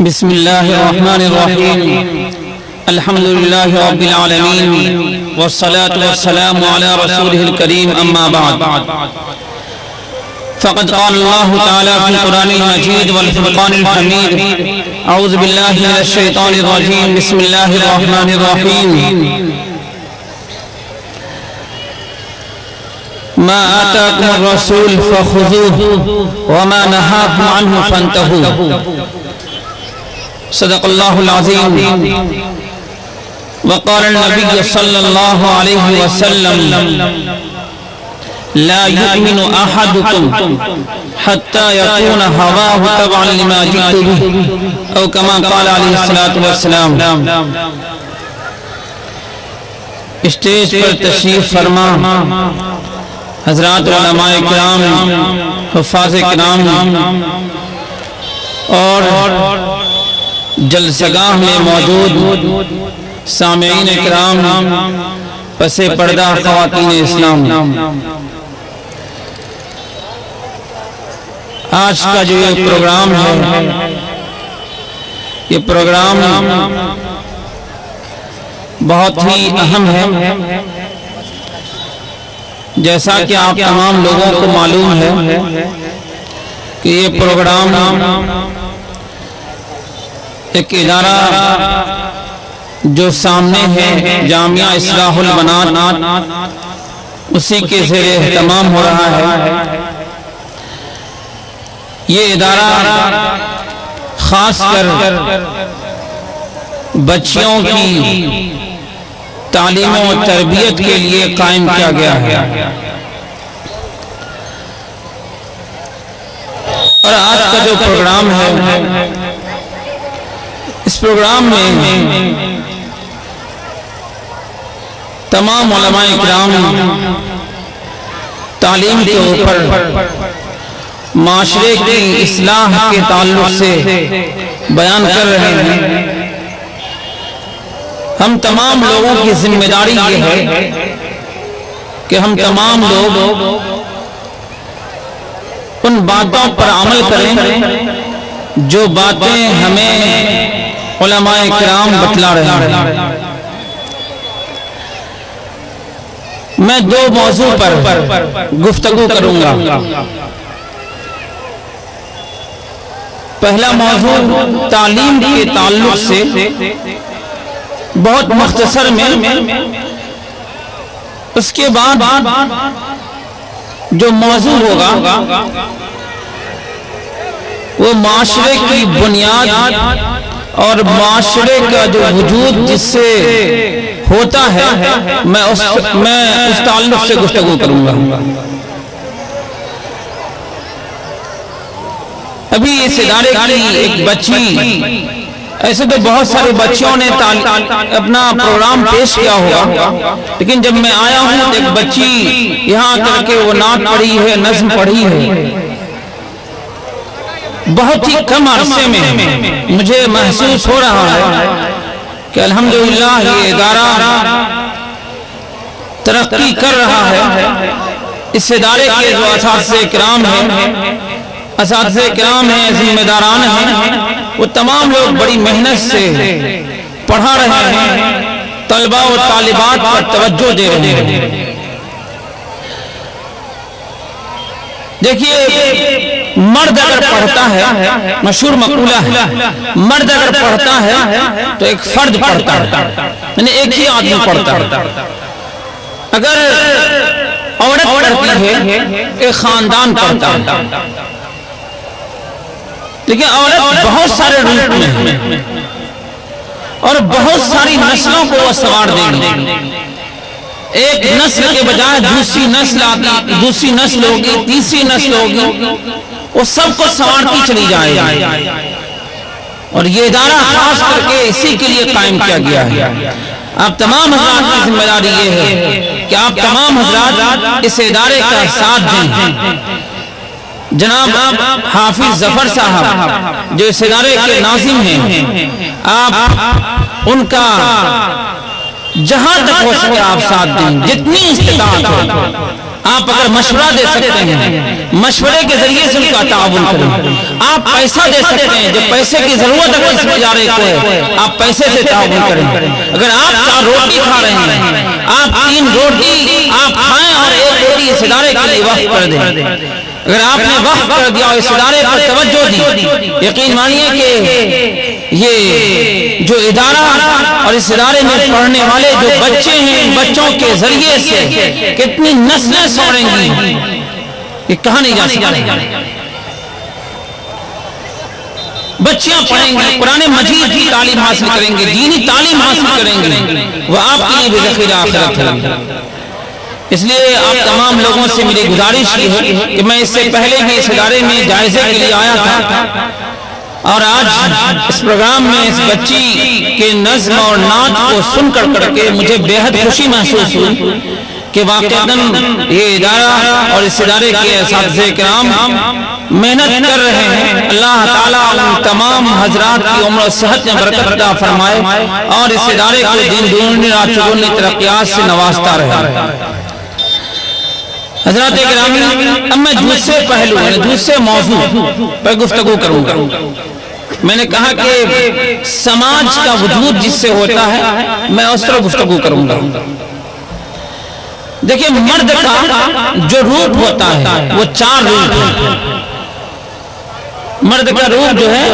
بسم الله الرحمن الرحيم. الحمد لله رب العالمين والصلاة والسلام على رسوله الكريم. أما بعد، فقد قال الله تعالى في القرآن المجيد والفرقان الحميد: أعوذ بالله من الشيطان الرجيم. بسم الله الرحمن الرحيم. ما آتاكم الرسول فخذوه وما نهاكم عنه فانتهوا. صدق الله العظيم. وقال النبي صلى الله عليه وسلم: لا يؤمن أحدكم حتى يكون هواه تبعا لما جئت به، أو كما قال عليه الصلاة والسلام. اسٹیج پر تشریف فرما حضرات علماء کرام، حفاظ کرام اور جلسگاہ میں موجود سامعین کرام، پس پردہ خواتین اسلام، آج کا جو یہ پروگرام ہے، یہ پروگرام بہت ہی اہم ہے. جیسا کہ آپ تمام لوگوں کو معلوم ہے کہ یہ پروگرام ایک ادارہ جو سامنے ہے، جامعہ اصلاح البنات، اسی کے زیر اہتمام ہو رہا ہے. یہ ادارہ خاص کر بچیوں کی تعلیم و تربیت کے لیے قائم کیا گیا ہے. اور آج کا جو پروگرام ہے، اس پروگرام میں تمام علماء کرام تعلیم کے اوپر معاشرے کی اصلاح کے تعلق سے بیان کر رہے ہیں. ہم تمام لوگوں کی ذمہ داری یہ ہے کہ ہم تمام لوگ ان باتوں پر عمل کریں جو باتیں ہمیں علماء کرام بتلا رہے ہیں. میں دو موضوع پر گفتگو کروں گا. پہلا موضوع تعلیم کے تعلق سے بہت مختصر میں، اس کے بعد جو موضوع ہوگا وہ معاشرے کی بنیاد اور معاشرے کا جو وجود جس سے ہوتا ہے، میں اس تعلق سے گفتگو کروں گا. ابھی اس ادارے کی ایک بچی، ایسے تو بہت سارے بچیوں نے اپنا پروگرام پیش کیا ہوگا، لیکن جب میں آیا ہوں تو ایک بچی یہاں کر کے وہ نعت پڑھی ہے، نظم پڑھی ہے. بہت ہی کم عرصے میں مجھے محسوس ہو رہا ہے کہ الحمدللہ یہ ادارہ ترقی کر رہا ہے. اس ادارے کے جو اساتذہ کرام ہیں، ذمہ داران ہیں، وہ تمام لوگ بڑی محنت سے پڑھا رہے ہیں، طلبہ و طالبات پر توجہ دے رہے ہیں. دیکھیے، مرد اگر پڑھتا ہے، مشہور مقولہ ہے، مرد اگر پڑھتا ہے تو ایک فرد پڑھتا ہے، یعنی ایک ہی آدمی پڑھتا ہے. اگر عورت پڑھتی ہے، ایک خاندان پڑھتا ہے. لیکن عورت بہت سارے روپ میں ہے اور بہت ساری نسلوں کو وہ سنوار دے گی. ایک نسل کے بجائے دوسری نسل آتی، دوسری نسل ہوگی، تیسری نسل ہوگی، وہ سب کو سنوارتی چلی جائے گی. اور یہ ادارہ خاص کر کے اسی کے لیے قائم کیا گیا ہے. آپ تمام حضرات کی ذمہ داری یہ ہے کہ آپ تمام حضرات اس ادارے کا ساتھ دیں. جناب حافظ ظفر صاحب جو اس ادارے کے ناظم ہیں، آپ ان کا جہاں تک ہو سکے آپ ساتھ دیں، جتنی استطاعت ہو. آپ اگر مشورہ دے سکتے ہیں مشورے کے ذریعے سے ان کا تعاون کریں. آپ پیسہ دے سکتے ہیں جب پیسے کی ضرورت ہے اس ادارے کو ہے آپ پیسے سے تعاون کریں. اگر آپ 4 روٹی کھا رہے ہیں آپ 3 روٹی آپ کھائیں اور 1 روٹی اس ادارے کے لیے وقف کر دیں. اگر آپ نے وقف کر دیا اور اس ادارے پر توجہ دی یقین مانیے کہ یہ جو ادارہ اور اس ادارے میں پڑھنے والے جو بچے ہیں بچوں کے ذریعے سے کتنی نسلیں سوڑیں گی یہ کہاں نہیں جا سکتا. بچیاں پڑھیں گی قرآن مجید کی تعلیم حاصل کریں گے دینی تعلیم حاصل کریں گے وہ آپ کے لیے بھی ذخیرہ آخرت ہے. اس لیے آپ تمام لوگوں سے میری گزارش یہ ہے کہ میں اس سے پہلے بھی اس ادارے میں جائزے کے لیے آیا تھا اور آج اس پروگرام میں اس بچی کے نظم اور نعت کو سن کر کے مجھے بے حد خوشی محسوس ہوئی کہ واقعاً یہ ادارہ اور اس ادارے کے اساتذہ کرام محنت کر رہے ہیں. اللہ تعالیٰ ان تمام حضرات کی عمر و صحت میں برکت عطا فرمائے اور اس ادارے کو دین دنیا رات چگنی ترقیات سے نوازتا رہے. حضرات گرامی اب میں دوسرے پہلو دوسرے موضوع پر گفتگو کروں گا. میں نے کہا کہ سماج کا وجود جس سے ہوتا ہے میں اس پر گفتگو کروں گا. دیکھیں مرد کا جو روپ ہوتا ہے وہ 4 روپ ہے. مرد کا روپ جو ہے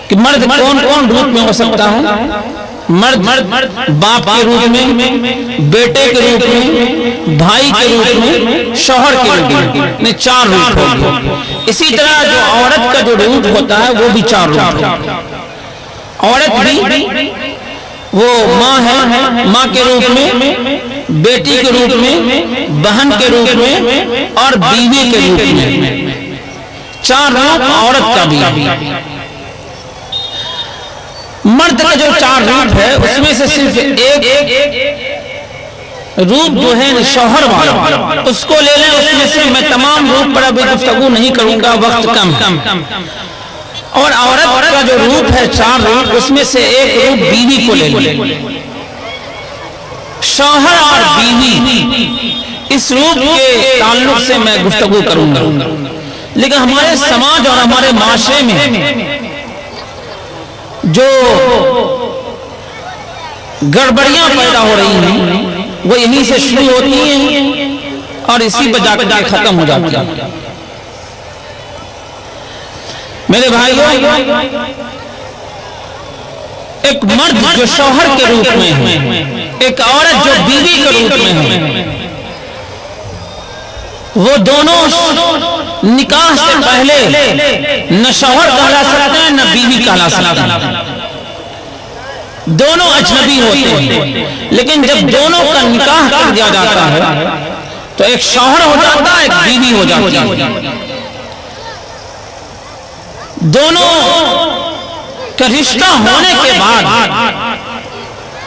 کہ مرد کون کون روپ میں ہو سکتا ہے. مرد باپ کے روپ میں بیٹے کے روپ میں بھائی کے روپ میں شوہر کے روپ میں 4 روپ ہوتے ہیں. اسی طرح جو عورت کا جو روپ ہوتا ہے وہ بھی 4 روپ ہے. عورت بھی وہ ماں ہے ماں کے روپ میں بیٹی کے روپ میں بہن کے روپ میں اور بیوی کے روپ میں 4 روپ عورت کا بھی. مرد کا جو 4 روپ ہے اس میں سے صرف ایک روپ جو ہے شوہر والا اس کو لے لیں. اس میں سے میں تمام روپ پر ابھی گفتگو نہیں کروں گا وقت کم. اور عورت کا جو روپ ہے 4 روپ اس میں سے ایک روپ بیوی کو لے لیں. شوہر اور بیوی اس روپ کے تعلق سے میں گفتگو کروں گا. لیکن ہمارے سماج اور ہمارے معاشرے میں جو گڑبڑیاں پیدا ہو رہی ہیں وہ یہیں سے شروع ہوتی ہیں اور اسی پر جا کر ختم ہو جاتی ہیں. میرے بھائیوں ایک مرد جو شوہر کے روپ میں ہے ایک عورت جو بیوی کے روپ میں ہے وہ دونوں نکاح سے پہلے نہ شوہر کہلا سکتے ہیں نہ بیوی کہلا سکتے ہیں. دونوں اجنبی ہوتے ہیں لیکن جب دونوں کا نکاح کر دیا جاتا ہے تو ایک شوہر ہو جاتا ہے ایک بیوی ہو جاتی ہے. دونوں کا رشتہ ہونے کے بعد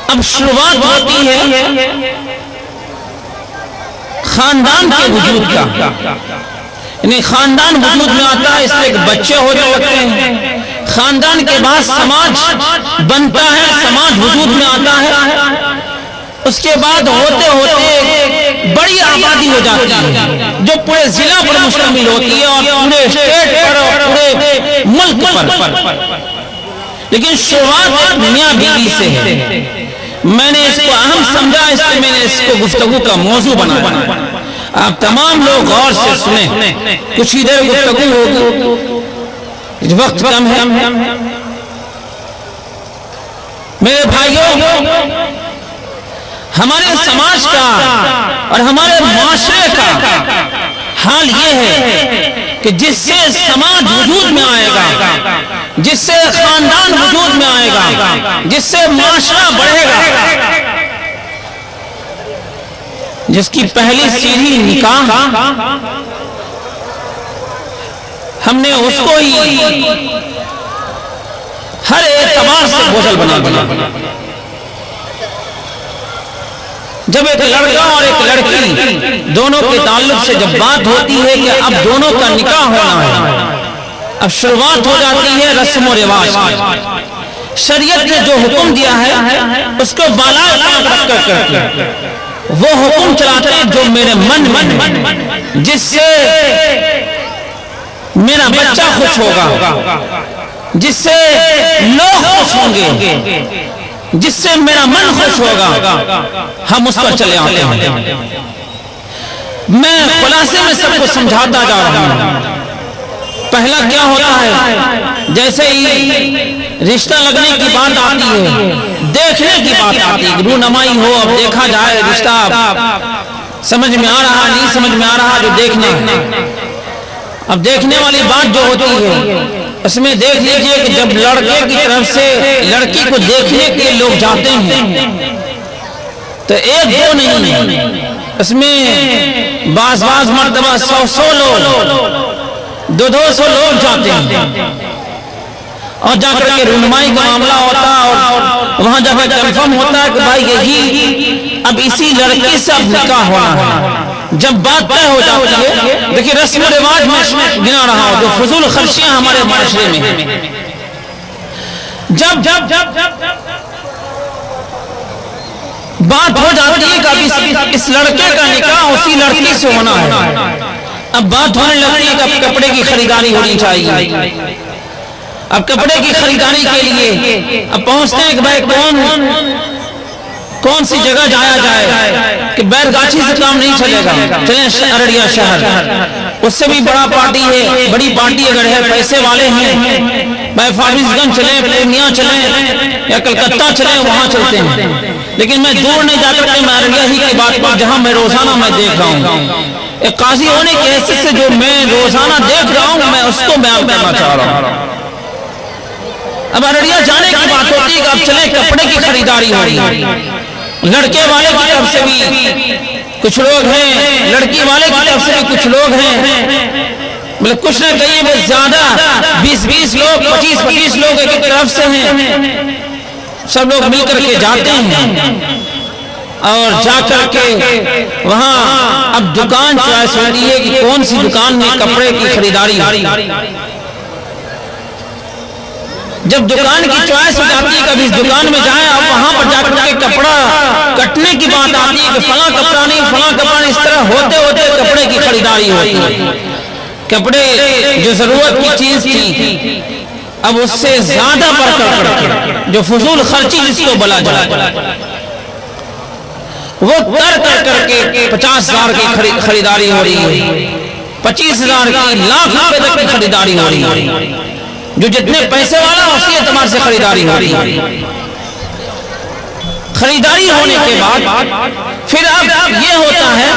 اب شروعات ہوتی ہے خاندان کے وجود کا. یعنی خاندان وجود میں آتا ہے اس سے ایک بچے ہونے لگتے ہیں. خاندان کے بعد سماج بنتا ہے سماج وجود میں آتا ہے. اس کے بعد ہوتے ہوتے بڑی آبادی ہو جاتی ہے جو پورے ضلع پر مشتمل ہوتی ہے اور پورے اسٹیٹ پر اور پورے ملک پر. لیکن شروعات میاں بیوی سے ہے. میں نے اس کو اہم سمجھا اس لیے میں نے اس کو گفتگو کا موضوع بنایا. آپ تمام لوگ غور سے سنیں کچھ ہی دیر گفتگو ہوگی وقت کم ہے. میرے بھائیوں ہمارے سماج کا اور ہمارے معاشرے کا حال یہ ہے کہ جس سے سماج وجود میں آئے گا جس سے خاندان وجود میں آئے گا جس سے معاشرہ بڑھے گا جس کی پہلی سیڑھی نکاح ہم نے اس کو ہی ہر اعتبار سے بوجھل بنا دیا. جب ایک لڑکا اور ایک لڑکی دونوں کے تعلق سے جب بات ہوتی ہے کہ اب دونوں کا نکاح ہونا ہے اب شروعات ہو جاتی ہے رسم و رواج کی. شریعت نے جو حکم دیا ہے اس کو بالائے طاقت رکھ کر وہ حکم چلاتے ہیں جو میرے من میں، جس سے میرا بچہ خوش ہوگا، جس سے لوگ خوش ہوں گے، جس سے میرا من خوش ہوگا، ہم اس پر چلے آتے ہیں۔ میں خلاصے میں سب کو سمجھاتا جا رہا ہوں۔ پہلا کیا ہوتا ہے، جیسے ہی رشتہ لگنے کی بات آتی ہے، دیکھنے کی بات آتی ہے، رونمائی ہو، اب دیکھا جائے رشتہ، سمجھ میں آ رہا نہیں سمجھ میں آ رہا جو دیکھنا ہے۔ اب دیکھنے والی بات جو ہوتی ہے، اس میں دیکھ لیجئے کہ جب لڑکے کی طرف سے لڑکی کو دیکھنے کے لوگ جاتے ہیں تو ایک دو نہیں، اس میں بعض مرتبہ 100 لوگ، 200 لوگ جاتے ہیں، اور جا کر کے رونمائی کا معاملہ ہوتا ہے، اور وہاں جا کر کنفرم ہوتا ہے کہ بھائی یہی اب اسی لڑکی سے اب نکاح ہونا ہے۔ جب بات طے ہو جاتی ہے، دیکھیے رسم و رواج میں گنا رہا ہوں جو فضول خرچیاں ہمارے معاشرے میں ہیں، جب بات ہو جاتی ہے کہ اب اس لڑکے کا نکاح اسی لڑکی سے ہونا ہے، اب بات ہونے لگتی ہے کہ اب کپڑے کی خریداری ہونی چاہیے۔ اب کپڑے کی خریداری کے لیے اب پہنچتے ہیں کہ بھائی کون سی جگہ جایا جائے کہ بیل گاچھی سے کام نہیں چلے گا، چلیں ارڑیا شہر، اس سے بھی بڑا پارٹی ہے، بڑی پارٹی اگر ہے، پیسے والے ہیں، بھائی فارس گنج چلیں، پورنیا چلیں یا کلکتہ چلیں، وہاں چلتے ہیں۔ لیکن میں دور نہیں جا کر کے میں ارڑیا ہی کی بات پر، جہاں میں روزانہ میں دیکھ رہا ہوں، ایک قاضی ہونے کی حیثیت سے جو میں روزانہ دیکھ رہا ہوں، میں اس کو بیان کرنا چاہ رہا ہوں۔ اب ارڑیا جانے کی بات ہوتی ہے کہ اب چلیں کپڑے کی خریداری ہو رہی ہے، لڑکے والے کی طرف سے بھی کچھ لوگ ہیں، لڑکی والے کی طرف سے بھی کچھ لوگ ہیں، مطلب کچھ نہ کہیے بس زیادہ 20 لوگ، 25 لوگ ایک طرف سے ہیں، سب لوگ مل کر کے جاتے ہیں، اور جا کر کے وہاں اب دکان چوائس ہوتی ہے کہ کون سی دکان میں کپڑے کی خریداری۔ جب دکان کی چوائس ہو جاتی ہے کہ اس دکان میں جائیں، اب وہاں پر جا کر کے کپڑا کٹنے کی بات آتی ہے کہ فلاں کپڑا نہیں، اس طرح ہوتے ہوتے کپڑے کی خریداری ہوتی ہے۔ کپڑے جو ضرورت کی چیز تھی، اب اس سے زیادہ بڑھ کر کے جو فضول خرچی جس کو بلا جائے، وہ کر کے 50,000 کی خریداری ہو رہی ہے، 25,000 کی، لاکھ روپے تک کی خریداری ہو رہی ہے، جو جتنے پیسے والا اسی اعتبار سے خریداری ہو رہی ہے۔ خریداری ہونے کے بعد پھر اب یہ ہوتا ہے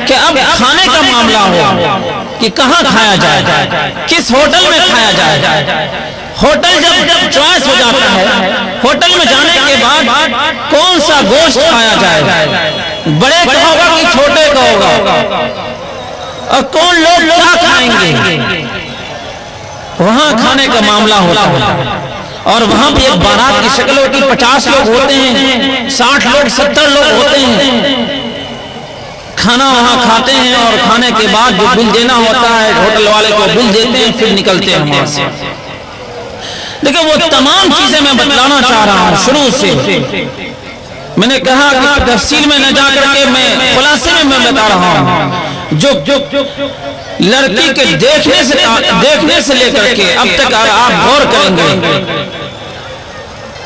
کہ اب کھانے کا معاملہ ہو کہ کہاں کھایا جائے، کس ہوٹل میں کھایا جائے۔ ہوٹل جب چوائس ہو جاتا ہے، ہوٹل میں جانے کے بعد کون سا گوشت کھایا جائے، بڑے کا ہوگا کہ چھوٹے کا ہوگا، اور کون لوگ کیا کھائیں گے، وہاں کھانے کا معاملہ ہوتا ہے۔ اور وہاں بھی ایک بارات کی شکل ہوتی، 50 لوگ ہوتے ہیں، 60 لوگ، 70 لوگ ہوتے ہیں، کھانا وہاں کھاتے ہیں، اور کھانے کے بعد جو بل دینا ہوتا ہے ہوٹل والے کو بل دیتے ہیں، پھر نکلتے ہیں وہاں سے۔ لیکن وہ تمام چیزیں میں بتلانا چاہ رہا ہوں شروع سے، میں نے کہا کہ تفصیل میں نہ جا کر کے میں خلاصے میں بتا رہا ہوں، جو لڑکی کے دیکھنے سے لے کر کے اب تک آپ غور کریں گے،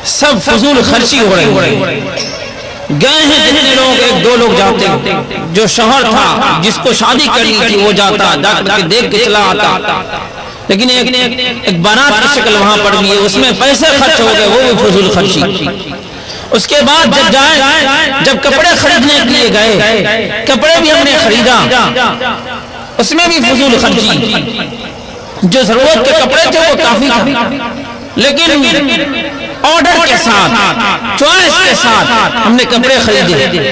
سب فضول خرچی ہو رہی ہے۔ گئے ہیں جتنے لوگ، 1-2 لوگ جاتے ہیں، جو شوہر تھا جس کو شادی کرنی تھی وہ جاتا، جا کر کے دیکھ کے چلا آتا، لیکن ایک بارات کی شکل وہاں پڑ گئی ہے، اس میں پیسے خرچ ہو گئے، وہ بھی فضول خرچی۔ اس کے بعد جب کپڑے خریدنے کے لیے گئے، کپڑے بھی ہم نے خریدا، اس میں بھی فضول خرچی، جو ضرورت کے کپڑے تھے وہ کافی تھا، لیکن آرڈر کے ساتھ، چوائس کے ساتھ ہم نے کپڑے خریدے۔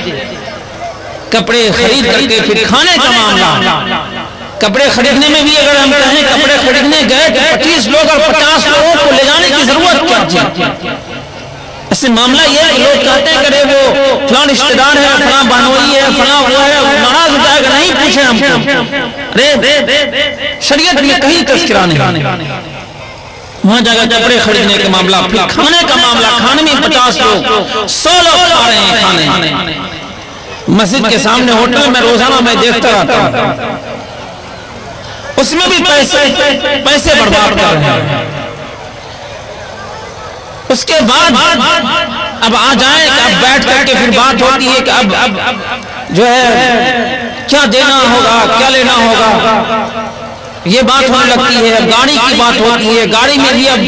کپڑے خرید کر کے پھر کھانے کا معاملہ، کپڑے خریدنے میں بھی اگر ہم کہیں کپڑے خریدنے گئے تو 25 لوگ اور 50 لوگوں کو لے جانے کی ضرورت کیا تھی؟ اس سے معاملہ یہ ہے کہ لوگ کہتے ہیں کہ وہ فلاں رشتہ دار ہے، فلاں بانوئی ہے، فلاں وہ ہے، ناراض ہو جائے گا، نہیں پوچھیں ہم کو۔ شریعت میں کہیں تذکرہ نہیں۔ وہاں جا کر کپڑے خریدنے کا معاملہ، پھر کھانے کا معاملہ، کھانے میں 50 لوگ، 100 لوگ کھا رہے ہیں کھانے، مسجد کے سامنے ہوٹل میں روزانہ میں دیکھتا رہتا ہوں، اس میں بھی پیسے برباد کر رہے ہیں۔ اس کے بعد اب آ جائیں کہ اب بیٹھ کر کے پھر بات ہوتی ہے کہ اب جو ہے کیا دینا ہوگا، کیا لینا ہوگا، یہ بات ہونے لگتی ہے۔ اب گاڑی کی بات ہوتی ہے، گاڑی میں بھی اب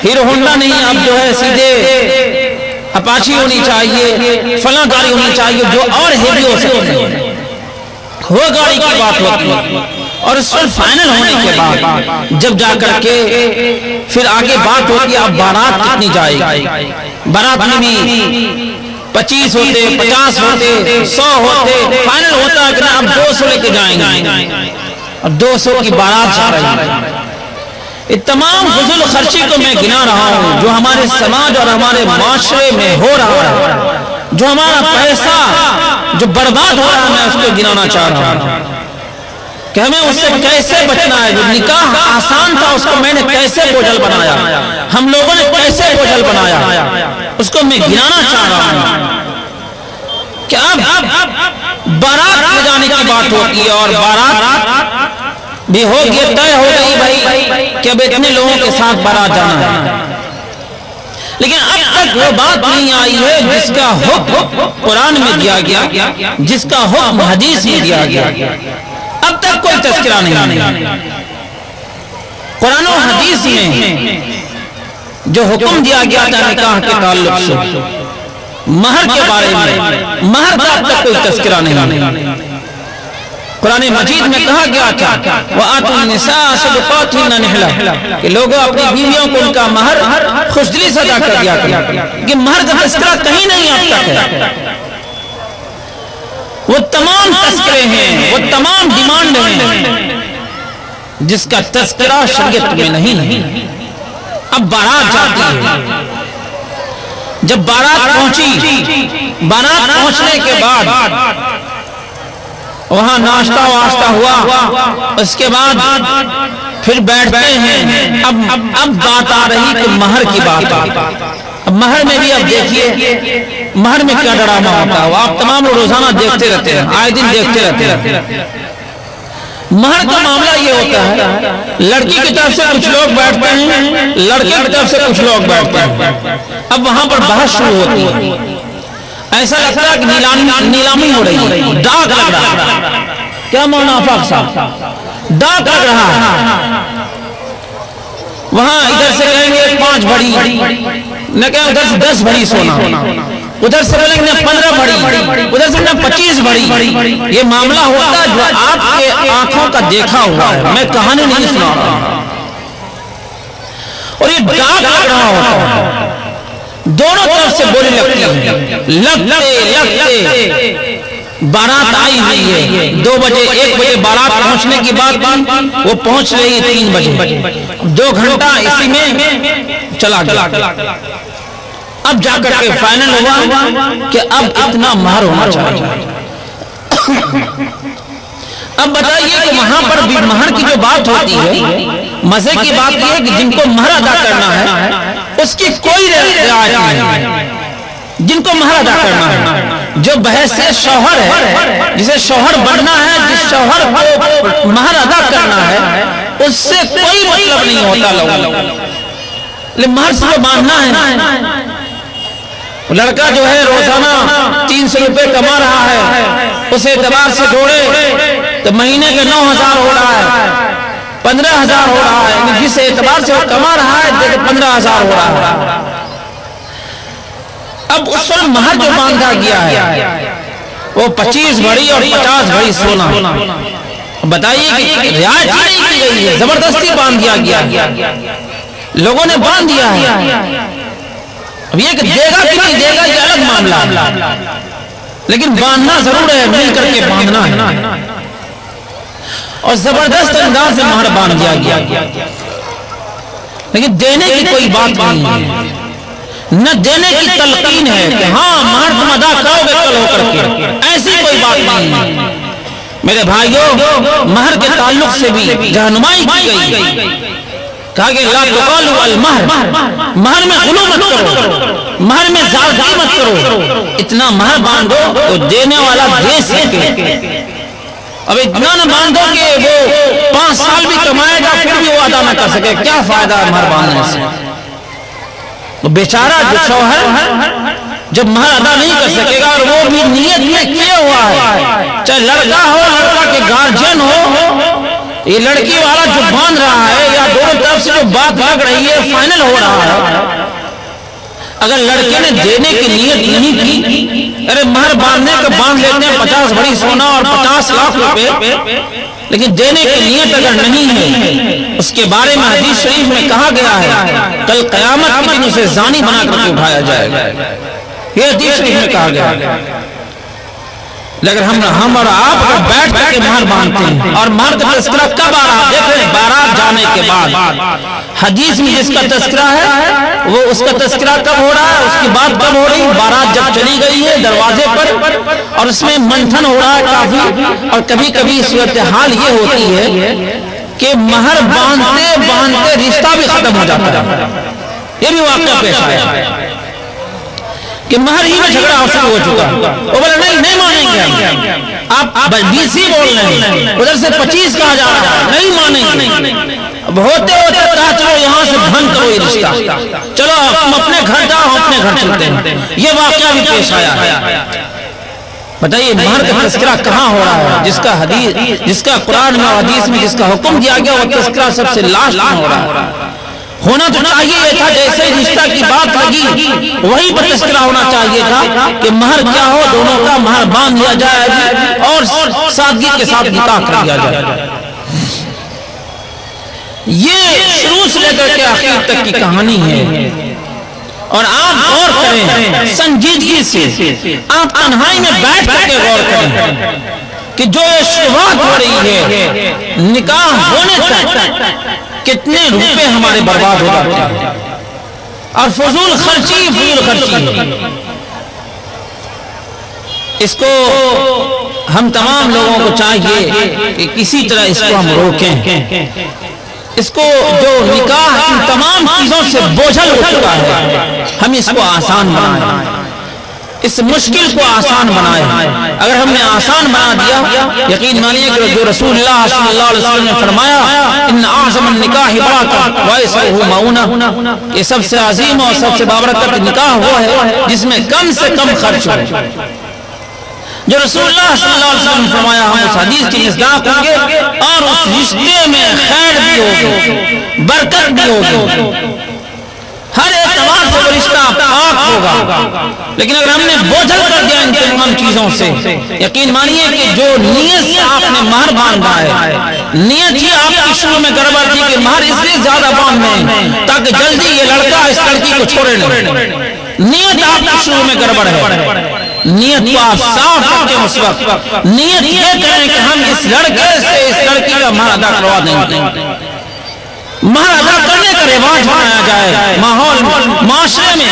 ہیرو ہونڈا نہیں، اب جو ہے سیدھے اپاچی ہونی چاہیے، فلاں گاڑی ہونی چاہیے جو اور ہیوی ہو سکتی ہے، وہ گاڑی کی بات ہوتی ہے۔ اور اس پر فائنل ہونے کے بعد جب جا کر کے پھر آگے بات ہوتی ہے اب بارات کتنی جائے گی، بارات میں بھی 25 ہوتے، 50 ہوتے، 100 ہوتے، فائنل ہوتا ہے کہ اب 200 لے کے جائیں گے، اب 200 کی بارات جا رہی ہے۔ یہ تمام فضول خرچی کو میں گنا رہا ہوں جو ہمارے سماج اور ہمارے معاشرے میں ہو رہا ہے، جو ہمارا پیسہ جو برباد ہو رہا ہے، میں اس کو گنانا چاہ رہا ہوں کہ ہمیں اس سے کیسے بچنا ہے۔ جو نکاح آسان تھا اس کو میں نے کیسے بوجھل بنایا، ہم لوگوں نے کیسے بوجھل بنایا، اس کو میں گنانا چاہ رہا ہوں کہ اب بارات لے جانے کی بات ہوتی ہے، اور بارات بھی ہو گیا، طے ہو گئی بھائی کہ اب اتنے لوگوں کے ساتھ بارات جانا ہے، لیکن اب تک وہ بات نہیں آئی ہے جس کا حکم قرآن میں دیا گیا، جس کا حکم حدیث میں دیا گیا۔ اب تک کوئی تذکرہ نہیں ہے۔ قرآن و حدیث میں جو حکم دیا گیا تھا نکاح کے تعلق سے، مہر کے بارے میں، مہر کا اب تک کوئی تذکرہ نہیں۔ قرآن مجید میں کہا گیا تھا وَآتُوا النِّسَاءَ صَدُقَاتِهِنَّ نِحْلَةً کہ لوگوں اپنی بیویوں کو ان کا مہر خوشدلی سے ادا کر دیا کریں، کہ مہر کا تذکرہ کہیں نہیں اب تک ہے۔ وہ تمام تذکرے ہیں، وہ تمام ڈیمانڈ ہیں جس کا تذکرہ شریعت میں نہیں۔ اب بارات جاتی ہے، جب بارات پہنچی، بارات پہنچنے کے بعد وہاں ناشتہ واشتہ ہوا، اس کے بعد پھر بیٹھتے ہیں۔ اب بات آ رہی کہ مہر کی بات آ، اب مہر میں بھی اب دیکھیے مہر میں کیا ڈرامہ ہوتا ہے، آپ تمام روزانہ دیکھتے رہتے ہیں، آئے دن دیکھتے رہتے ہیں۔ مہر کا معاملہ یہ ہوتا ہے لڑکی کی طرف سے کچھ لوگ بیٹھتے ہیں، لڑکے کی طرف سے کچھ لوگ بیٹھتے ہیں۔ اب وہاں پر بحث شروع ہوتی ہے، ایسا لگتا ہے کہ نیلامی ہو رہی ہے، ڈاک لگ رہا ہے، کیا مولانا آفاق صاحب، ڈاک لگ رہا ہے۔ وہاں ادھر سے کہیں گے 5 بھری، نہ کہیں ادھر سے 10 بھری سونا، ادھر سے بولیں گے 15 بھری، ادھر سے 25 بھری۔ یہ معاملہ ہوتا ہے جو آپ کے آنکھوں کا دیکھا ہوا ہے، میں کہانی نہیں سنا رہا، اور یہ ڈاک لگ رہا ہوتا ہے، دونوں طرف سے بولی لگتی ہے، لگتے بارات آئی ہوئی ہے 2 بجے 1 بجے بارات پہنچنے کی بات تھی، وہ پہنچ رہی ہے 3 بجے، 2 گھنٹہ اسی میں چلا گیا۔ اب جا کر کے فائنل ہوا کہ اب اتنا مہر ہونا چاہیے۔ اب بتائیے کہ وہاں پر بھی مہر کی جو بات ہوتی ہے، مزے کی بات یہ ہے کہ جن کو مہر ادا کرنا ہے اس کی کوئی رعایت نہیں ہے، جن کو مہر ادا کرنا ہے، جو بحیثیت شوہر ہے، جسے شوہر بننا ہے، جس شوہر کو مہر ادا کرنا ہے، اس سے کوئی مطلب نہیں ہوتا لوگوں، لیکن مہر سے باندھنا ہے۔ لڑکا جو ہے روزانہ 300 روپے کما رہا ہے، اس اعتبار سے جوڑے تو مہینے کے 9000 ہو رہا ہے، 15000 ہو رہا ہے، یعنی جس اعتبار سے وہ کما رہا ہے 15000 ہو رہا ہے۔ اب اس وقت مہر جو باندھا گیا ہے وہ 25 بھری اور 50 بھری سونا، بتائیے کہ رعایت نہیں کی گئی ہے، زبردستی باندھ دیا گیا، لوگوں نے باندھ دیا ہے۔ اب یہ کہ دے گا کہ نہیں دے گا یہ الگ معاملہ ہے، لیکن باندھنا ضرور ہے، مل کر کے باندھنا ہے، اور زبردست انداز سے مہر باندھ دیا گیا، لیکن دینے کی کوئی بات نہیں ہے، نہ دینے کی تلقین ہے کہ ہاں مہر تم ادا کرو گے کل ہو کر کے، ایسی کوئی بات نہیں ہے۔ میرے بھائیوں، مہر کے تعلق سے بھی رہنمائی کی گئی کہا کہ لا تقالوا المہر، مہر میں غلو مت کرو، مہر میں زیادتی مت کرو، اتنا مہر باندھو تو دینے والا دے سکے۔ اب اتنا نہ باندھو کہ وہ 5 سال بھی کمائے گا پھر بھی وہ ادا نہ کر سکے، کیا فائدہ ہے مہر باندھنے سے؟ تو بیچارہ جو شوہر جب مہر ادا نہیں کر سکے گا اور وہ بھی نیت میں کیا ہوا ہے، چاہے لڑکا ہو لڑکا کے گارجین ہو، یہ لڑکی والا جو باندھ رہا ہے یا دونوں طرف سے جو بات لگ رہی ہے فائنل ہو رہا ہے، اگر لڑکے نے دینے کی نیت نہیں کی، ارے مہر باندھنے کا باندھ لیتے ہیں 50 بھری سونا اور 50 لاکھ روپے، لیکن دینے کی نیت اگر نہیں ہے، اس کے بارے میں حدیث شریف میں کہا گیا ہے کل قیامت کے دن اسے زانی بنا کر کے اٹھایا جائے گا، یہ حدیث شریف میں کہا گیا ہے۔ لیکن ہم اور آپ اگر بیٹھ کر کے مہر باندھتے ہیں، اور مہر کا تذکرہ کب آ رہا ہے؟ دیکھ رہے ہیں بارات جانے کے بعد حدیث میں جس کا تذکرہ ہے وہ اس کا تذکرہ کب ہو رہا ہے، اس کی بات کب ہو رہی ہے؟ بارات جب چلی گئی ہے دروازے پر اور اس میں منتھن ہو رہا ہے کافی، اور کبھی کبھی صورتحال یہ ہوتی ہے کہ مہر باندھتے باندھتے رشتہ بھی ختم ہو جاتا ہے، یہ بھی واقعہ پیش آیا ہے کہ مہر ہی میں جھگڑا شروع ہو چکا، وہ بولے نہیں مانیں گے، آپ 20 ہی بول رہے ہیں، ادھر سے 25 کہا جا رہا ہے، نہیں مانیں گے، اب ہوتے ہوتے کہا چلو یہاں سے بھنگ کرو یہ رشتہ، چلو ہم اپنے گھر جاؤ، اپنے گھر چلتے ہیں، یہ واقعہ بھی پیش آیا ہے۔ بتائیے مہر کا تذکرہ کہاں ہو رہا ہے؟ جس کا قرآن میں اور حدیث میں جس کا حکم دیا گیا وہ تذکرہ سب سے لاسٹ میں ہو رہا ہے۔ ہونا تو چاہیے یہ تھا جیسے رشتہ کی بات لگی وہی پر تذکرہ ہونا چاہیے تھا کہ مہر کیا ہو، دونوں کا مہر باندھ دیا جائے اور سادگی کے ساتھ نکاح کر دیا جائے۔ یہ شروع سے لے کر کے آخر تک کی کہانی ہے، اور آپ غور کریں سنجیدگی سے، آپ تنہائی میں بیٹھ کر کے غور کریں کہ جو یہ شروعات ہو رہی ہے نکاح ہونے تک کتنے روپے ہمارے برباد ہو جاتے ہیں، اور فضول خرچی ہے۔ اس کو ہم تمام لوگوں کو چاہیے کہ کسی طرح اس کو ہم روکیں، اس کو جو نکاح ان تمام چیزوں سے بوجھل ہو چکا ہے ہم اس کو آسان بنائیں، اس مشکل کو آسان بنائیں۔ اگر ہم نے آسان بنا دیا، یقین مانیے کہ جو رسول اللہ صلی اللہ علیہ وسلم نے فرمایا ان اعظم النکاح برکۃ وایسرہ مؤونہ، یہ سب سے عظیم اور سب سے بابرکت نکاح وہ ہے جس میں کم سے کم خرچ ہو۔ جو رسول اللہ صلی اللہ علیہ وسلم نے فرمایا ہم اس حدیث کی مصداق ہوں گے اور اس رشتے میں خیر بھی ہوگی، برکت بھی ہوگی، ہر اعتبار سے وہ رشتہ پاک ہوگا۔ لیکن اگر ہم نے بوجھل کر دیا ان تمام چیزوں سے، یقین مانیے کہ جو نیت سے آپ نے مہر باندھا ہے، نیت ہی آپ کی شروع میں گڑبڑ تھی کہ مہر اس لیے زیادہ باندھیں تاکہ جلدی یہ لڑکا اس لڑکی کو چھوڑے نہیں، نیت آپ کی شروع میں گڑبڑ ہے۔ نیت کو آپ صاف رکھیں اس وقت، نیت یہ کریں کہ ہم اس لڑکے سے اس لڑکی کا مہر ادا کروا دیں، مہر ادا کرنے کا رواج بنایا جائے ماحول معاشرے میں۔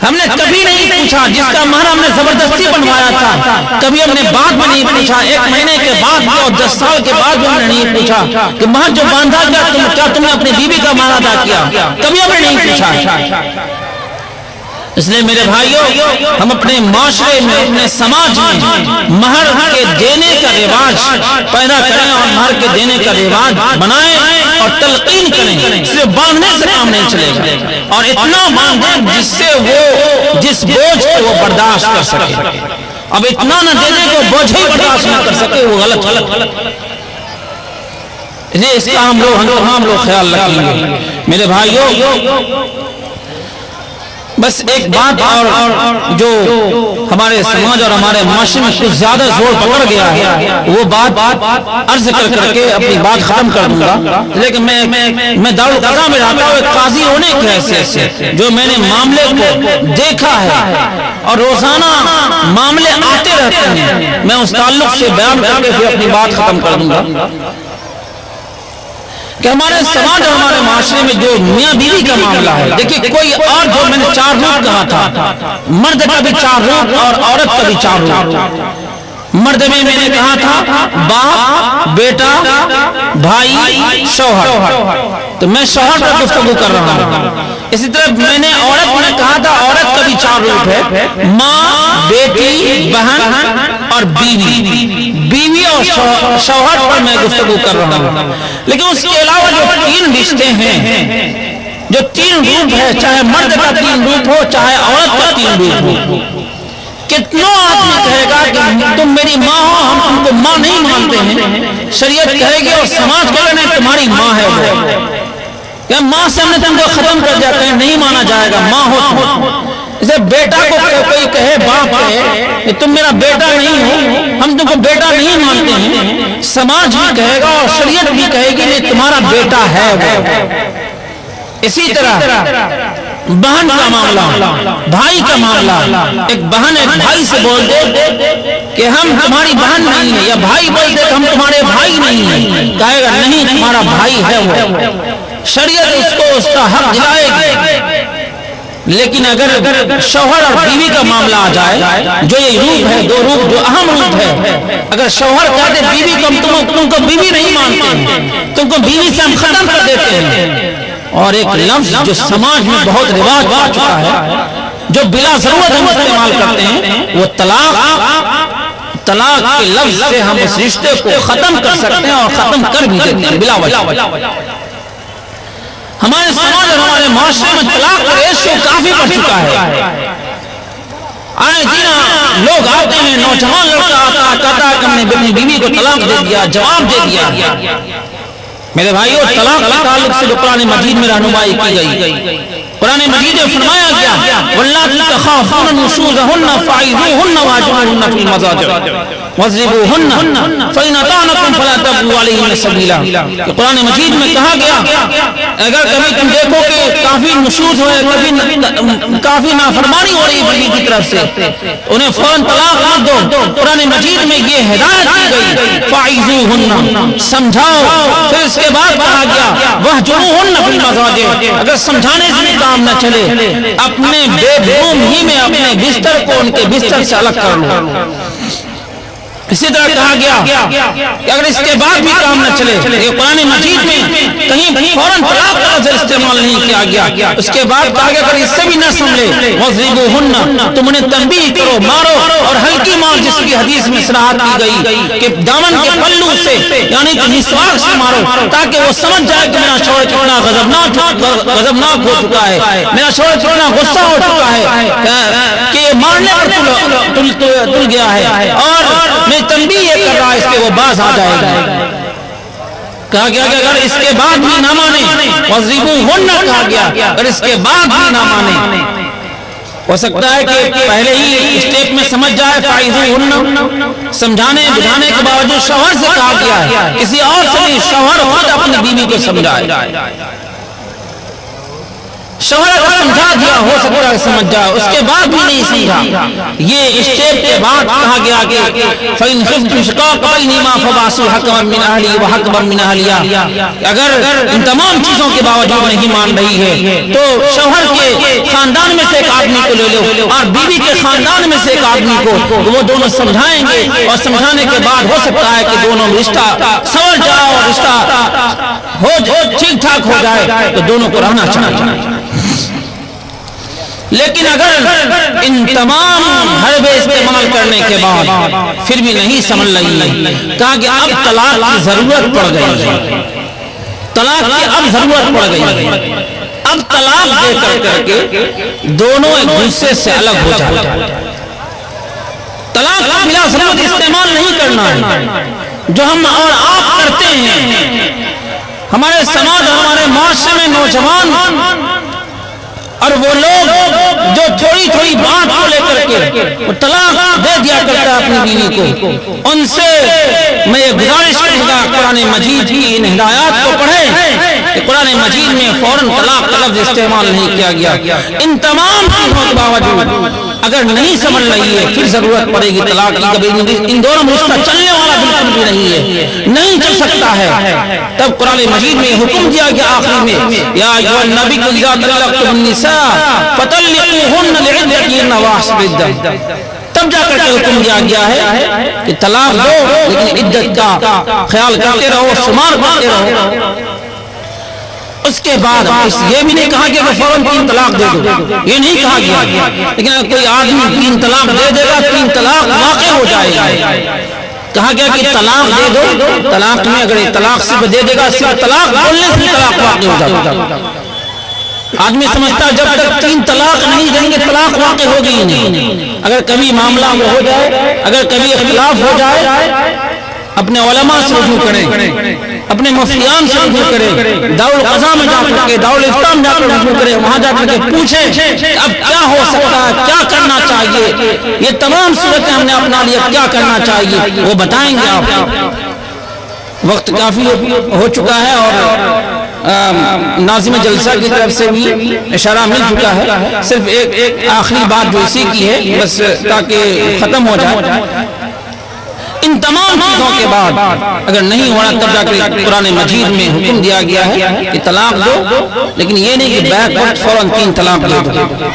ہم نے کبھی نہیں پوچھا جس کا مہر ہم نے زبردستی بنوایا تھا، کبھی ہم نے بعد میں نہیں پوچھا، 1 مہینے کے بعد اور 10 سال کے بعد بھی ہم نے نہیں پوچھا کہ مہر جو باندھا کیا تم نے اپنی بیوی کا مہر ادا کیا، کبھی ہم نے نہیں پوچھا۔ اس لیے میرے بھائیوں ہم اپنے معاشرے میں اپنے سماج میں مہر کے دینے کا رواج پیدا کریں اور مہر کے دینے کا رواج بنائیں اور تلقین کریں، صرف باندھنے سے کام نہیں چلے گا، اور اتنا باندھیں جس سے وہ جس بوجھ کو وہ برداشت کر سکے، اب اتنا نہ دینے کو بوجھ ہی برداشت نہ کر سکے وہ غلط۔ اس کا ہم لوگ خیال رکھیں گے میرے بھائیوں۔ بس ایک بات اور جو ہمارے سماج اور ہمارے معاشرے میں کچھ زیادہ زور پکڑ گیا ہے، وہ بات عرض کر کے اپنی بات ختم کر دوں گا، لیکن میں دارالقضا میں رہتا ہوں ایک قاضی ہونے کی حیثیت سے جو میں نے معاملے کو دیکھا ہے اور روزانہ معاملے آتے رہتے ہیں، میں اس تعلق سے بیان کر کے پھر اپنی بات ختم کر دوں گا کہ ہمارے سماج اور ہمارے معاشرے میں جو میاں بیوی کا معاملہ ہے، دیکھیے کوئی اور جو میں نے 4 روپ کہا تھا، مرد کا بھی 4 روپ اور عورت کا بھی 4 روپ۔ مرد میں نے کہا تھا باپ، بیٹا، بھائی، شوہر، تو میں شوہر پر گفتگو کر رہا ہوں۔ اسی طرح میں نے عورت میں کہا تھا عورت کا بھی 4 روپ ہے، ماں، بیٹی، بہن اور بیوی۔ بیوی اور شوہر پر میں گفتگو کر رہا ہوں۔ لیکن اس کے علاوہ جو 3 رشتے ہیں، جو 3 روپ ہے، چاہے مرد کا 3 روپ ہو، چاہے عورت کا 3 روپ ہو، کتنا آدمی کہے گا کہ تم میری ماں ہو، ہم تم کو ماں نہیں مانتے ہیں، شریعت کہے گی اور سماج کہے گا نہیں تمہاری ماں ہے وہ، کہ ماں سے ہم نے تم کو ختم کر دیا، کہیں نہیں مانا جائے گا، ماں ہو تم۔ اسے بیٹا کو کوئی کہے، باپ کہے کہ تم میرا بیٹا نہیں ہو، ہم تم کو بیٹا نہیں مانتے ہیں، سماج بھی کہے گا اور شریعت بھی کہے گی نہیں تمہارا بیٹا ہے وہ۔ اسی طرح بہن کا معاملہ، بھائی کا معاملہ، ایک بہن ایک بھائی سے بول دے کہ ہم تمہاری بہن نہیں ہیں، یا بھائی بول دے کہ ہم تمہارے بھائی نہیں ہیں، کہے گا نہیں تمہارا بھائی ہے وہ، شریعت اس کو اس کا حق دلائے گی۔ لیکن اگر شوہر اور بیوی کا معاملہ آ جائے، جو یہ روپ ہے، 2 روپ جو اہم روپ ہے، اگر شوہر کہتے بیوی کو تم کو بیوی نہیں مانتے ہیں، تم کو بیوی سے ہم ختم کر دیتے ہیں، اور ایک لفظ جو سماج میں بہت رواج پا چکا ہے، جو بلا ضرورت ہم استعمال کرتے ہیں، وہ طلاق۔ طلاق کے لفظ سے ہم اس رشتے کو ختم کر سکتے ہیں اور ختم کر بھی دیتے ہیں بلا وجہ۔ ہمارے سماج اور ہمارے معاشرے میں طلاق کا ریشو کافی بڑھ چکا ہے۔ آئے دن لوگ آتے ہیں، نوجوان لڑکا آتا کہتا ہے کہ ہم نے اپنی بیوی کو طلاق دے دیا، جواب دے دیا۔ میرے بھائیو، طلاق کے تعلق سے جو قرآن مجید میں رہنمائی کی گئی، قرآن مجید میں فرمایا گیا وَاللَّاتِي تَخَافُونَ نُشُوزَهُنَّ فَعِظُوهُنَّ وَاهْجُرُوهُنَّ فِي الْمَضَاجِعِ وَاضْرِبُوهُنَّ فَإِنْ أَطَاعْنَكُمْ فَلَا تَبْغُوا عَلَيْهِنَّ سَبِيلًا۔ کہ قرآن مجید میں کہا گیا اگر کبھی تم دیکھو کہ کافی نشوز ہوئے، کافی نافرمانی ہو رہی ہے بیوی کی طرف سے، انہیں فوراً طلاق نہ دو۔ قرآن مجید میں یہ ہدایت کی گئی فَعِظُوهُنَّ، سمجھاؤ۔ پھر اس کے بعد کہا گیا وَاهْجُرُوهُنَّ فِي الْمَضَاجِعِ، اگر سمجھانے سے کام نہ چلے، اپنے بیڈ روم ہی میں اپنے بستر کو ان کے بستر سے الگ کر لو۔ اسی طرح کہا گیا کہ اگر اس کے بعد بھی کام نہ چلے، یہ قرآن مجید میں کہیں فوراً طلاق کا لفظ استعمال نہیں کیا گیا، اس کے بعد کہا گیا اگر اس سے بھی نہ سنبھلے وَاضْرِبُوهُنَّ، تم انہیں تنبیہ کرو، مارو، اور ہلکی مار جس کی حدیث میں صراحت کی گئی کہ دامن کے پلو سے یعنی کہ مسواک سے مارو، تاکہ وہ سمجھ جائے کہ میرا شوہر کتنا غضبناک ہو چکا ہے، میرا شوہر کتنا غصہ ہو چکا ہے کہ مارنے پر تل گیا ہے، اور میں تنبیہ یہ کر رہا ہے اس کے وہ باز آ جائے گا۔ کہا گیا کہ اگر اس کے بعد بھی نہ مانے، وَاضْرِبُوهُنَّ کہا گیا اگر اس کے بعد بھی نہ مانے، ہو سکتا ہے کہ پہلے ہی اسٹیپ میں سمجھ جائے، فَعِظُوهُنَّ، سمجھانے بجھانے کے باوجود شوہر سے کہا گیا ہے، کسی اور سے نہیں، شوہر خود اپنی بیوی کو سمجھائے۔ شوہر کو سمجھا دیا، ہو سکتا ہے سمجھ جائے، اس کے بعد بھی نہیں سمجھا۔ یہ اسٹیپ کے بعد کہا گیا کہ فَإِنْ خِفْتُمْ شِقَاقَ بَيْنِهِمَا فَبَعْثُوا حَكَمًا مِنْ أَهْلِهِ وَحَكَمًا مِنْ أَهْلِهَا، اگر ان تمام چیزوں کے باوجود نہیں مان رہی ہے تو شوہر کے خاندان میں سے ایک آدمی کو لے لو اور بیوی کے خاندان میں سے ایک آدمی کو، وہ دونوں سمجھائیں گے، اور سمجھانے کے بعد ہو سکتا ہے کہ دونوں رشتہ سنور جائے اور رشتہ ٹھیک ٹھاک ہو جائے، تو دونوں کو رہنا چاہیے۔ لیکن اگر ان تمام حربے استعمال کرنے کے بعد پھر بھی نہیں سمجھ رہی، کہا کہ اب طلاق کی ضرورت پڑ گئی ہے، طلاق کی اب ضرورت پڑ گئی ہے، اب طلاق دے کر کے دونوں ایک دوسرے سے الگ ہو جائے۔ طلاق کا بلا ضرورت استعمال نہیں کرنا ہے، جو ہم اور آپ کرتے ہیں۔ ہمارے سماج اور ہمارے معاشرے میں نوجوان اور وہ لوگ جو تھوڑی تھوڑی بات کو لے کر کے طلاق دے دیا کرتا ہے اپنی بیوی کو، ان سے میں یہ گزارش کروں گا قرآن مجید کی ان ہدایات کو پڑھیں کہ قرآن مجید میں فوراً طلاق کا لفظ استعمال نہیں کیا گیا۔ ان تمام چیزوں کے باوجود اگر نہیں سمجھ رہی ہے پھر ضرورت پڑے گی طلاق کی، ان دونوں میں رشتہ چلنے والا بالکل بھی نہیں ہے، نہیں چل سکتا ہے، تب قرآن مجید میں حکم دیا گیا آخری میں یا ایھا النبی اذا طلقتم النساء فطلقوهن لعدتهن واحصوا العدة، تب جا کر کے حکم دیا گیا ہے کہ طلاق دو لیکن عدت کا خیال کرتے رہو، شمار کرتے رہو۔ اس کے بعد یہ بھی نہیں کہا گیا کہ فوراً 3 طلاق دے دو، یہ نہیں کہا گیا، لیکن اگر کوئی آدمی 3 طلاق دے دے گا 3 طلاق واقع ہو جائے گا۔ کہا گیا کہ طلاق دے دو، طلاق میں اگر طلاق صرف دے دے گا، صرف طلاق بولنے سے طلاق واقع ہو جائے گا۔ آدمی سمجھتا جب تک 3 طلاق نہیں دیں گے طلاق واقع ہوگی ہی نہیں۔ اگر کبھی معاملہ وہ ہو جائے، اگر کبھی اختلاف ہو جائے، اپنے علماء سے رجوع کریں، اپنے مفتیان سے رجوع کریں، دارالقضاء میں جا کر کے، دارالفتاء میں جا کر رجوع کریں، وہاں جا کر کے پوچھیں اب کیا ہو سکتا ہے، کیا کرنا چاہیے، یہ تمام صورتیں ہم نے اپنا لیا، کیا کرنا چاہیے وہ بتائیں گے آپ۔ وقت کافی ہو چکا ہے اور ناظم جلسہ کی طرف سے بھی اشارہ مل چکا ہے، صرف ایک آخری بات جو اسی کی ہے بس تاکہ ختم ہو جائے۔ ان تمام چیزوں کے بعد اگر نہیں ہو رہا تب جا کر قرآن مجید میں حکم دیا گیا ہے کہ طلاق دو، لیکن یہ نہیں کہ بیک وقت فوراً 3 طلاق دے دو۔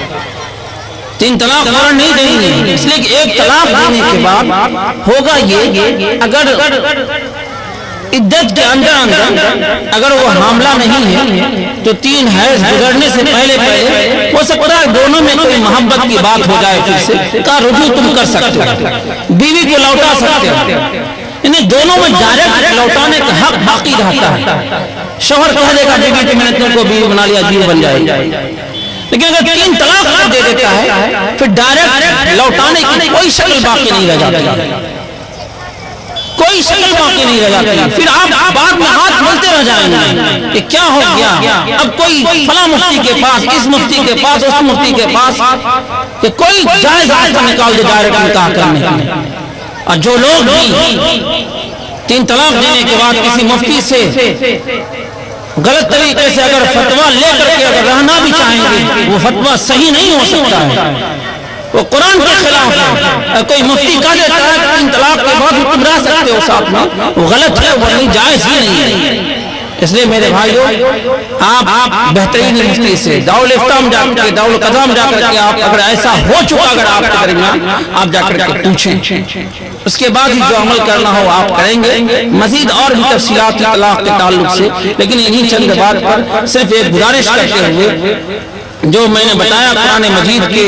3 طلاق فوراً نہیں دیں گے، اس لیے کہ ایک طلاق دینے کے بعد ہوگا یہ، اگر عدت کے اندر اگر وہ حاملہ نہیں ہے تو 3 حیض گزرنے سے پہلے ہو سکتا ہے دونوں میں کوئی محبت کی بات ہو جائے، پھر سے کا رجوع تم کر سکتے ہو، بیوی کو لوٹا سکتے ہو، انہیں دونوں میں ڈائریکٹ لوٹانے کا حق باقی رہتا ہے۔ شوہر کہہ دے گا بیوی کہ میں نے تم کو بیوی بنا لیا، بیوی بن جائے گی، لیکن اگر 3 طلاق دے دیتا ہے پھر ڈائریکٹ لوٹانے کی کوئی شکل باقی نہیں رہ جاتی، کوئی شکل باقی نہیں رہ جاتی، پھر آپ بعد میں ہاتھ ملتے رہ جائیں گے کہ کیا ہو گیا، اب کوئی فلاں مفتی کے پاس، اس مفتی کے پاس، اس مفتی کے پاس، کہ کوئی جائز راستہ نکال دے ڈائریکٹ نکاح کرنے کا۔ اور جو لوگ بھی 3 طلاق دینے کے بعد کسی مفتی سے غلط طریقے سے اگر فتویٰ لے کر کے اگر رہنا بھی چاہیں گے، وہ فتویٰ صحیح نہیں ہو سکتا ہے، وہ قرآن کے خلاف ہے۔ کوئی مفتی کہہ دیتا ہے کہ 3 طلاق کے بعد تم رہ سکتے ہو ساتھ میں، وہ غلط ہے، وہ نہیں، جائز ہی نہیں ہے۔ اس لیے میرے بھائیو، آپ بہترین مفتی سے دارالفتاء میں جا کر کے، دارالقضاء میں جا کر کے، آپ اگر ایسا ہو چکا اگر آپ کے درمیان، آپ جا کر کے پوچھیں، اس کے بعد ہی جو عمل کرنا ہو آپ کریں گے۔ مزید اور بھی تفصیلات طلاق کے تعلق سے، لیکن انہی چند بات پر صرف ایک گزارش کرتے ہوئے جو میں نے بتایا، قرآن مجید کے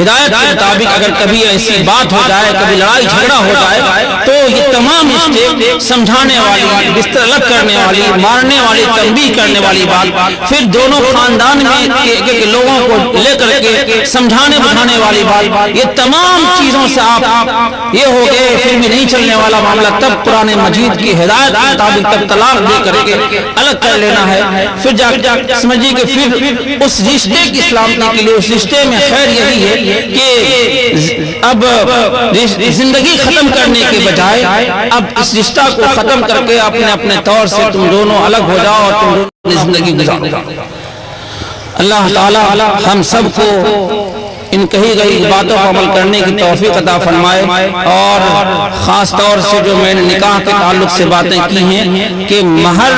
ہدایت کے مطابق اگر کبھی ایسی بات ہو جائے، کبھی لڑائی جھگڑا ہو جائے، تو یہ تمام اسٹیپ سمجھانے والی، بستر الگ کرنے والی، مارنے والی، تنبیہ کرنے والی بات، پھر دونوں خاندان میں کے لوگوں کو لے کر کے سمجھانے بجھانے والی بات، یہ تمام چیزوں سے آپ یہ ہو گئے، پھر بھی نہیں چلنے والا معاملہ، تب قرآن مجید کی ہدایت کے مطابق تب طلاق دے کر کے الگ کر لینا ہے۔ پھر جا سمجھیے کہ پھر اس رشتے کی سلامتی کے لیے، اس رشتے میں خیر یہی ہے کہ اب زندگی ختم کرنے کے بجائے اب اس رشتہ کو ختم کر کے اپنے اپنے طور سے تم دونوں الگ ہو جاؤ اور تم دونوں زندگی گزارو۔ اللہ تعالی ہم سب کو ان کہی گئی باتوں کو عمل کرنے کی توفیق عطا فرمائے، اور خاص طور سے جو میں نے نکاح کے تعلق سے باتیں کی ہیں کہ مہر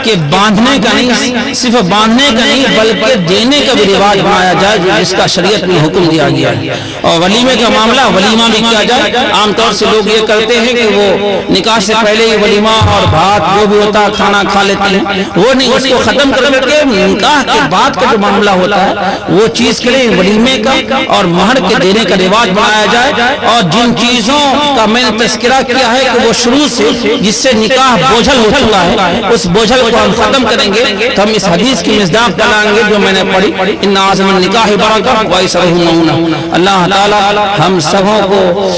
کے باندھنے کا نہیں، صرف باندھنے کا نہیں بلکہ دینے کا بھی رواج بنایا جائے، جو جس کا شریعت میں حکم دیا گیا ہے۔ اور ولیمے کا معاملہ ولیمہ بھی کیا جائے۔ عام طور سے لوگ یہ کرتے ہیں کہ وہ نکاح سے پہلے ہی ولیمہ اور بھات جو بھی ہوتا ہے کھانا کھا لیتے ہیں، وہ نہیں، اس کو ختم کر کے نکاح کے بعد کا جو معاملہ ہوتا ہے وہ چیز کے لیے ولیمے کا اور مہر کے دینے کا رواج بنایا جائے۔ اور جن چیزوں کا میں نے تذکرہ کیا ہے کہ وہ شروع سے جس سے نکاح بوجھل ہو چکا ہے، اس بوجھل کو ہم ختم کریں گے تو ہم اس حدیث کی مصداق بنائیں گے جو میں نے پڑھی، ان اعظم النکاح برکہ وایسرہ مؤونہ۔ اللہ تعالی ہم سبوں کو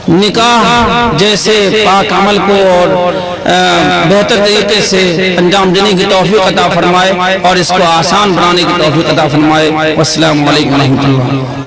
نکاح جیسے پاک عمل کو اور بہتر طریقے سے انجام دینے کی توفیق عطا فرمائے اور اس کو آسان بنانے کی توفیق عطا فرمائے۔ والسلام علیکم ورحمۃ اللہ۔